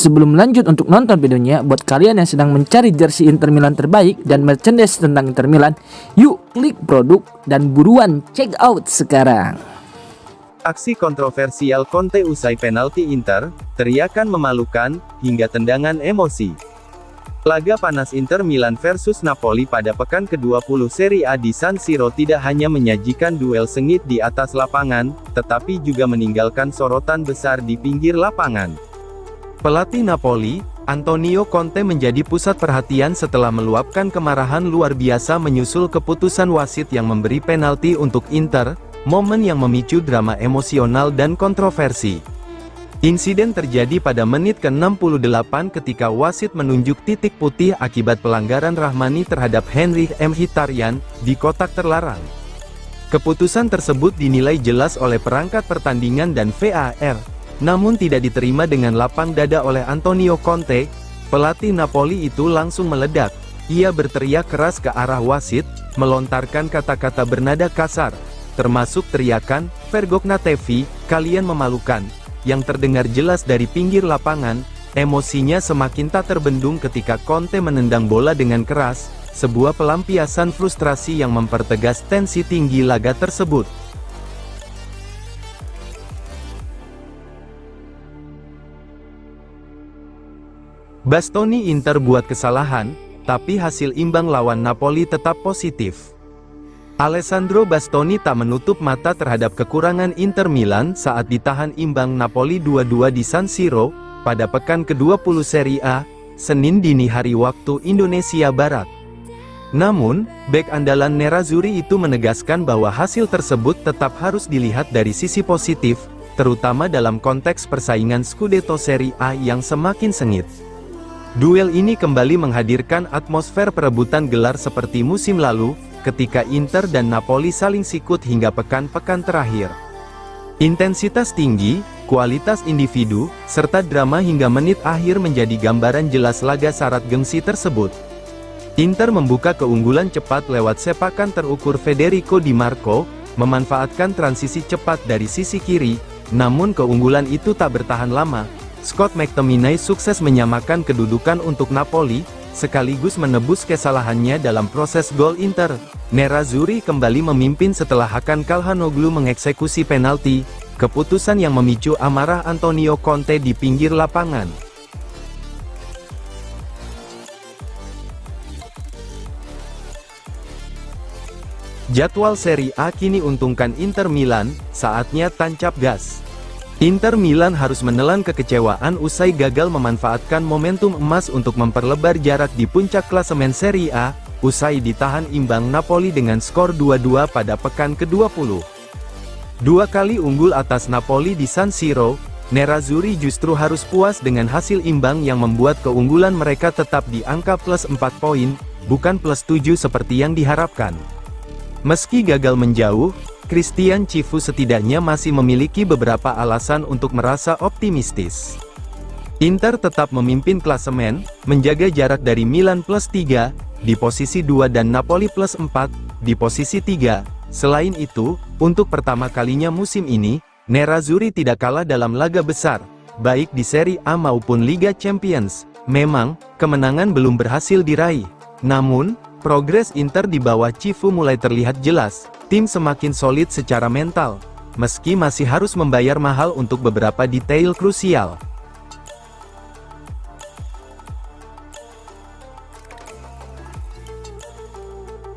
Sebelum lanjut untuk nonton videonya, buat kalian yang sedang mencari jersey Inter Milan terbaik dan merchandise tentang Inter Milan, yuk klik produk dan buruan check out sekarang. Aksi kontroversial Conte usai penalti Inter, teriakan memalukan, hingga tendangan emosi. Laga panas Inter Milan versus Napoli pada pekan ke-20 Serie A di San Siro tidak hanya menyajikan duel sengit di atas lapangan, tetapi juga meninggalkan sorotan besar di pinggir lapangan. Pelatih Napoli, Antonio Conte menjadi pusat perhatian setelah meluapkan kemarahan luar biasa menyusul keputusan wasit yang memberi penalti untuk Inter, momen yang memicu drama emosional dan kontroversi. Insiden terjadi pada menit ke-68 ketika wasit menunjuk titik putih akibat pelanggaran Rahmani terhadap Henrikh Mkhitaryan, di kotak terlarang. Keputusan tersebut dinilai jelas oleh perangkat pertandingan dan VAR, namun tidak diterima dengan lapang dada oleh Antonio Conte. Pelatih Napoli itu langsung meledak. Ia berteriak keras ke arah wasit, melontarkan kata-kata bernada kasar, termasuk teriakan, "Vergognatevi, kalian memalukan," yang terdengar jelas dari pinggir lapangan. Emosinya semakin tak terbendung ketika Conte menendang bola dengan keras, sebuah pelampiasan frustrasi yang mempertegas tensi tinggi laga tersebut. Bastoni Inter buat kesalahan, tapi hasil imbang lawan Napoli tetap positif. Alessandro Bastoni tak menutup mata terhadap kekurangan Inter Milan saat ditahan imbang Napoli 2-2 di San Siro, pada pekan ke-20 Serie A, Senin dini hari waktu Indonesia Barat. Namun, bek andalan Nerazzurri itu menegaskan bahwa hasil tersebut tetap harus dilihat dari sisi positif, terutama dalam konteks persaingan Scudetto Serie A yang semakin sengit. Duel ini kembali menghadirkan atmosfer perebutan gelar seperti musim lalu, ketika Inter dan Napoli saling sikut hingga pekan-pekan terakhir. Intensitas tinggi, kualitas individu, serta drama hingga menit akhir menjadi gambaran jelas laga syarat gengsi tersebut. Inter membuka keunggulan cepat lewat sepakan terukur Federico Di Marco, memanfaatkan transisi cepat dari sisi kiri, namun keunggulan itu tak bertahan lama. Scott McTominay sukses menyamakan kedudukan untuk Napoli, sekaligus menebus kesalahannya dalam proses gol Inter. Nerazzurri kembali memimpin setelah Hakan Calhanoglu mengeksekusi penalti, keputusan yang memicu amarah Antonio Conte di pinggir lapangan. Jadwal Serie A kini untungkan Inter Milan, saatnya tancap gas. Inter Milan harus menelan kekecewaan usai gagal memanfaatkan momentum emas untuk memperlebar jarak di puncak klasemen Serie A, usai ditahan imbang Napoli dengan skor 2-2 pada pekan ke-20. Dua kali unggul atas Napoli di San Siro, Nerazzurri justru harus puas dengan hasil imbang yang membuat keunggulan mereka tetap di angka plus 4 poin, bukan plus 7 seperti yang diharapkan. Meski gagal menjauh, Christian Chivu setidaknya masih memiliki beberapa alasan untuk merasa optimistis. Inter tetap memimpin klasemen, menjaga jarak dari Milan plus 3, di posisi 2 dan Napoli plus 4, di posisi 3. Selain itu, untuk pertama kalinya musim ini, Nerazzurri tidak kalah dalam laga besar, baik di Serie A maupun Liga Champions. Memang, kemenangan belum berhasil diraih. Namun, progres Inter di bawah Chivu mulai terlihat jelas. Tim semakin solid secara mental, meski masih harus membayar mahal untuk beberapa detail krusial.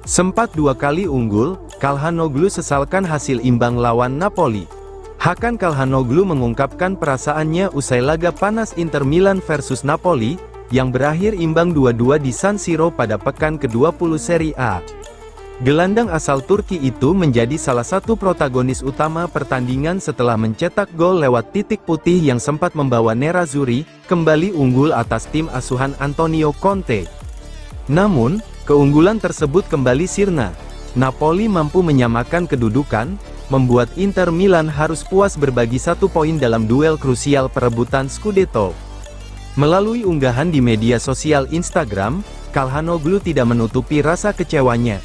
Sempat dua kali unggul, Calhanoglu sesalkan hasil imbang lawan Napoli. Hakan Calhanoglu mengungkapkan perasaannya usai laga panas Inter Milan versus Napoli, yang berakhir imbang 2-2 di San Siro pada pekan ke-20 Serie A. Gelandang asal Turki itu menjadi salah satu protagonis utama pertandingan setelah mencetak gol lewat titik putih yang sempat membawa Nerazzurri kembali unggul atas tim asuhan Antonio Conte. Namun, keunggulan tersebut kembali sirna. Napoli mampu menyamakan kedudukan, membuat Inter Milan harus puas berbagi 1 poin dalam duel krusial perebutan Scudetto. Melalui unggahan di media sosial Instagram, Calhanoglu tidak menutupi rasa kecewanya.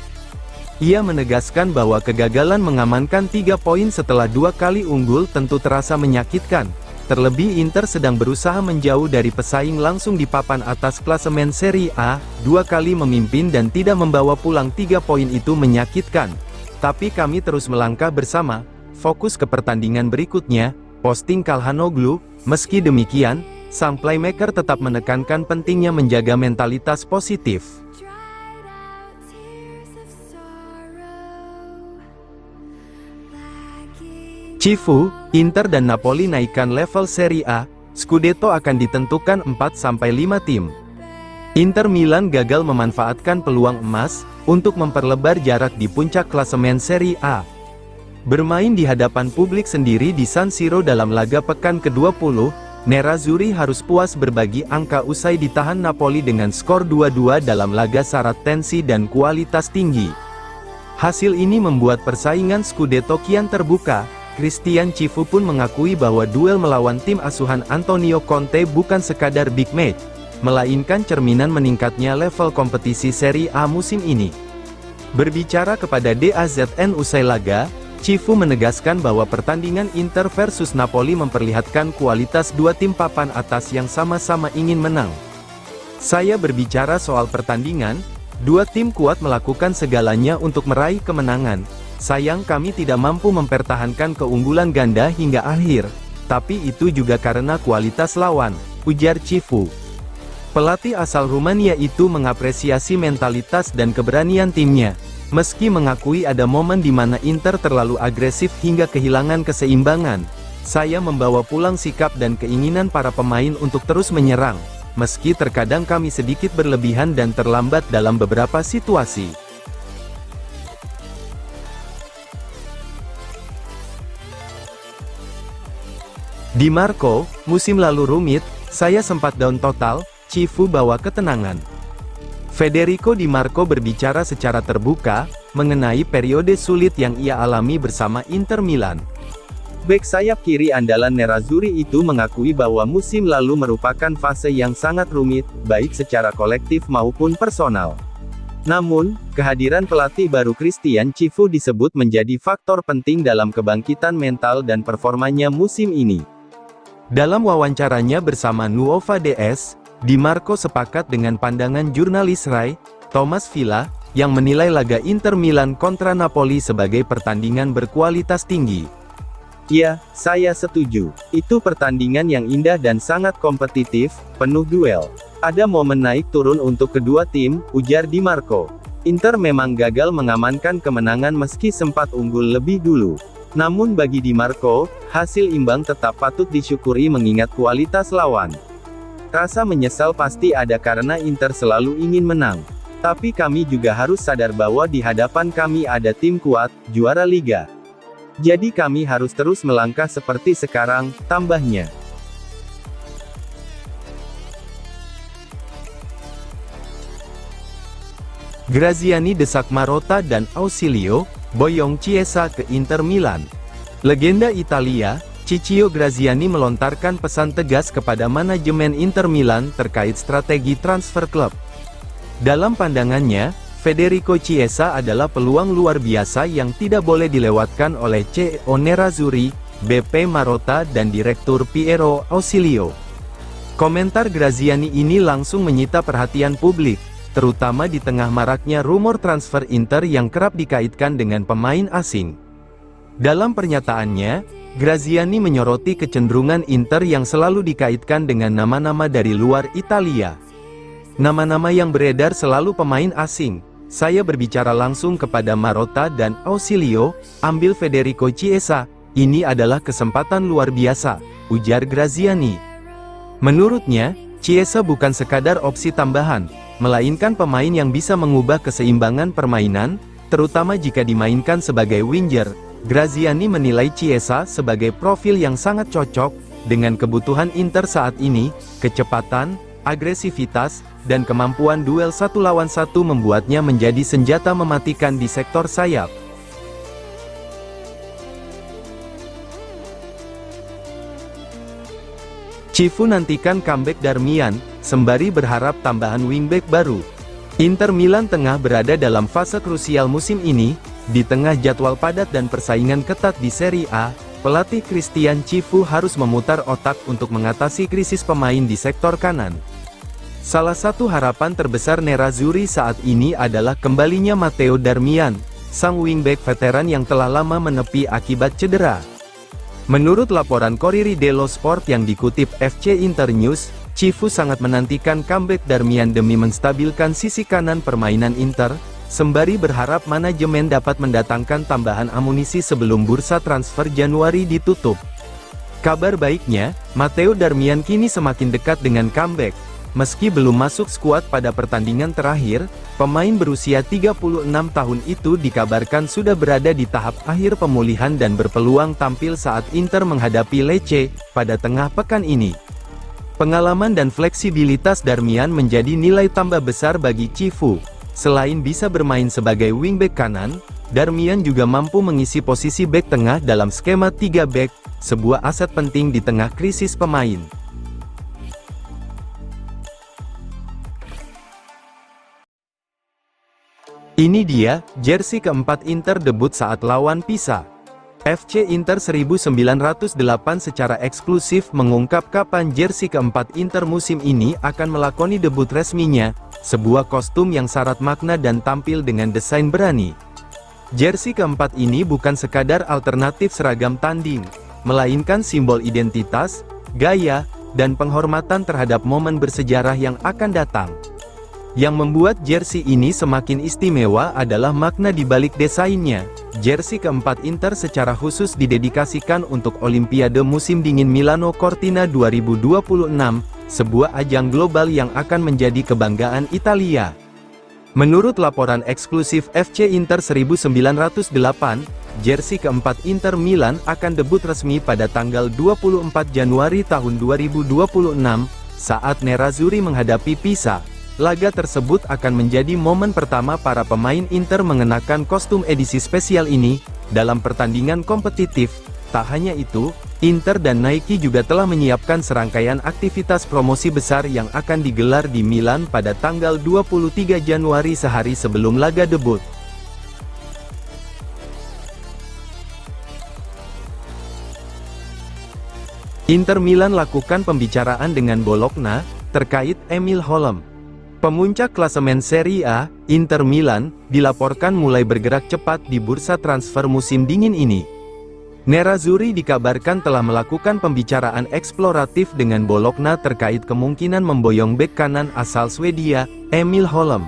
Ia menegaskan bahwa kegagalan mengamankan 3 poin setelah 2 kali unggul tentu terasa menyakitkan. Terlebih Inter sedang berusaha menjauh dari pesaing langsung di papan atas klasemen Serie A, 2 kali memimpin dan tidak membawa pulang 3 poin itu menyakitkan. Tapi kami terus melangkah bersama, fokus ke pertandingan berikutnya, posting Calhanoglu. Meski demikian, sang playmaker tetap menekankan pentingnya menjaga mentalitas positif. Cifu, Inter dan Napoli naikkan level Serie A, Scudetto akan ditentukan 4-5 tim. Inter Milan gagal memanfaatkan peluang emas, untuk memperlebar jarak di puncak klasemen Serie A. Bermain di hadapan publik sendiri di San Siro dalam laga pekan ke-20, Nerazzurri harus puas berbagi angka usai ditahan Napoli dengan skor 2-2 dalam laga syarat tensi dan kualitas tinggi. Hasil ini membuat persaingan Scudetto kian terbuka. Christian Cifu pun mengakui bahwa duel melawan tim asuhan Antonio Conte bukan sekadar big match, melainkan cerminan meningkatnya level kompetisi Serie A musim ini. Berbicara kepada DAZN usai laga, Cifu menegaskan bahwa pertandingan Inter versus Napoli memperlihatkan kualitas dua tim papan atas yang sama-sama ingin menang. Saya berbicara soal pertandingan, dua tim kuat melakukan segalanya untuk meraih kemenangan. Sayang kami tidak mampu mempertahankan keunggulan ganda hingga akhir, tapi itu juga karena kualitas lawan, ujar Cifu. Pelatih asal Rumania itu mengapresiasi mentalitas dan keberanian timnya, meski mengakui ada momen di mana Inter terlalu agresif hingga kehilangan keseimbangan. Saya membawa pulang sikap dan keinginan para pemain untuk terus menyerang, meski terkadang kami sedikit berlebihan dan terlambat dalam beberapa situasi. Di Marco, musim lalu rumit, saya sempat down total, Cifu bawa ketenangan. Federico Di Marco berbicara secara terbuka, mengenai periode sulit yang ia alami bersama Inter Milan. Bek sayap kiri andalan Nerazzurri itu mengakui bahwa musim lalu merupakan fase yang sangat rumit, baik secara kolektif maupun personal. Namun, kehadiran pelatih baru Christian Cifu disebut menjadi faktor penting dalam kebangkitan mental dan performanya musim ini. Dalam wawancaranya bersama Nuova DS, Di Marco sepakat dengan pandangan jurnalis Rai, Thomas Villa, yang menilai laga Inter Milan kontra Napoli sebagai pertandingan berkualitas tinggi. Ya, saya setuju. Itu pertandingan yang indah dan sangat kompetitif, penuh duel. Ada momen naik turun untuk kedua tim, ujar Di Marco. Inter memang gagal mengamankan kemenangan meski sempat unggul lebih dulu. Namun bagi Di Marco, hasil imbang tetap patut disyukuri mengingat kualitas lawan. Rasa menyesal pasti ada karena Inter selalu ingin menang. Tapi kami juga harus sadar bahwa di hadapan kami ada tim kuat, juara liga. Jadi kami harus terus melangkah seperti sekarang, tambahnya. Graziani desak Marotta dan Ausilio, boyong Chiesa ke Inter Milan. Legenda Italia, Ciccio Graziani melontarkan pesan tegas kepada manajemen Inter Milan terkait strategi transfer klub. Dalam pandangannya, Federico Chiesa adalah peluang luar biasa yang tidak boleh dilewatkan oleh CEO Nerazzurri, BP Marotta dan Direktur Piero Ausilio. Komentar Graziani ini langsung menyita perhatian publik, terutama di tengah maraknya rumor transfer Inter yang kerap dikaitkan dengan pemain asing. Dalam pernyataannya, Graziani menyoroti kecenderungan Inter yang selalu dikaitkan dengan nama-nama dari luar Italia. Nama-nama yang beredar selalu pemain asing. Saya berbicara langsung kepada Marotta dan Ausilio, ambil Federico Chiesa, ini adalah kesempatan luar biasa, ujar Graziani. Menurutnya, Chiesa bukan sekadar opsi tambahan, melainkan pemain yang bisa mengubah keseimbangan permainan, terutama jika dimainkan sebagai winger. Graziani menilai Chiesa sebagai profil yang sangat cocok dengan kebutuhan Inter saat ini. Kecepatan, agresivitas, dan kemampuan duel 1 lawan 1 membuatnya menjadi senjata mematikan di sektor sayap. Cifu nantikan comeback Darmian, sembari berharap tambahan wingback baru. Inter Milan tengah berada dalam fase krusial musim ini, di tengah jadwal padat dan persaingan ketat di Serie A. Pelatih Christian Cifu harus memutar otak untuk mengatasi krisis pemain di sektor kanan. Salah satu harapan terbesar Nerazzurri saat ini adalah kembalinya Matteo Darmian, sang wingback veteran yang telah lama menepi akibat cedera. Menurut laporan Corriere dello Sport yang dikutip FC Internews, Cifu sangat menantikan comeback Darmian demi menstabilkan sisi kanan permainan Inter, sembari berharap manajemen dapat mendatangkan tambahan amunisi sebelum bursa transfer Januari ditutup. Kabar baiknya, Matteo Darmian kini semakin dekat dengan comeback. Meski belum masuk skuad pada pertandingan terakhir, pemain berusia 36 tahun itu dikabarkan sudah berada di tahap akhir pemulihan dan berpeluang tampil saat Inter menghadapi Lecce pada tengah pekan ini. Pengalaman dan fleksibilitas Darmian menjadi nilai tambah besar bagi Cifu. Selain bisa bermain sebagai wingback kanan, Darmian juga mampu mengisi posisi bek tengah dalam skema 3 bek, sebuah aset penting di tengah krisis pemain. Ini dia, jersey keempat Inter debut saat lawan Pisa. FC Inter 1908 secara eksklusif mengungkap kapan jersey keempat Inter musim ini akan melakoni debut resminya, sebuah kostum yang syarat makna dan tampil dengan desain berani. Jersey keempat ini bukan sekadar alternatif seragam tanding, melainkan simbol identitas, gaya, dan penghormatan terhadap momen bersejarah yang akan datang. Yang membuat jersey ini semakin istimewa adalah makna di balik desainnya. Jersey keempat Inter secara khusus didedikasikan untuk Olimpiade musim dingin Milano Cortina 2026, sebuah ajang global yang akan menjadi kebanggaan Italia. Menurut laporan eksklusif FC Inter 1908, jersey keempat Inter Milan akan debut resmi pada tanggal 24 Januari tahun 2026, saat Nerazzurri menghadapi Pisa. Laga tersebut akan menjadi momen pertama para pemain Inter mengenakan kostum edisi spesial ini, dalam pertandingan kompetitif. Tak hanya itu, Inter dan Nike juga telah menyiapkan serangkaian aktivitas promosi besar yang akan digelar di Milan pada tanggal 23 Januari sehari sebelum laga debut. Inter Milan lakukan pembicaraan dengan Bologna, terkait Emil Holm. Pemuncak klasemen Serie A, Inter Milan, dilaporkan mulai bergerak cepat di bursa transfer musim dingin ini. Nerazzurri dikabarkan telah melakukan pembicaraan eksploratif dengan Bologna terkait kemungkinan memboyong bek kanan asal Swedia, Emil Holm.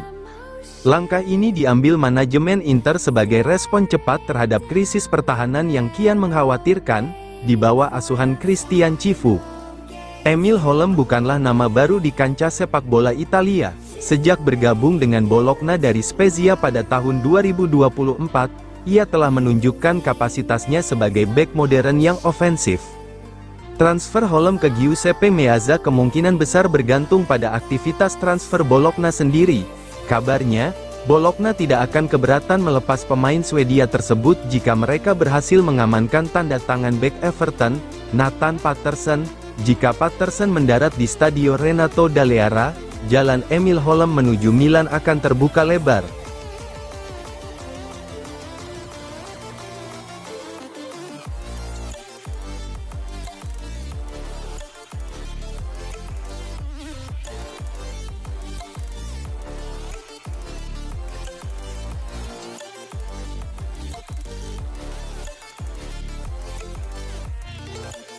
Langkah ini diambil manajemen Inter sebagai respon cepat terhadap krisis pertahanan yang kian mengkhawatirkan, di bawah asuhan Christian Cifu. Emil Holm bukanlah nama baru di kancah sepak bola Italia. Sejak bergabung dengan Bologna dari Spezia pada tahun 2024, ia telah menunjukkan kapasitasnya sebagai bek modern yang ofensif. Transfer Holm ke Giuseppe Meazza kemungkinan besar bergantung pada aktivitas transfer Bologna sendiri. Kabarnya, Bologna tidak akan keberatan melepas pemain Swedia tersebut jika mereka berhasil mengamankan tanda tangan bek Everton, Nathan Patterson. Jika Patterson mendarat di Stadio Renato Dall'Era, jalan Emil Holm menuju Milan akan terbuka lebar.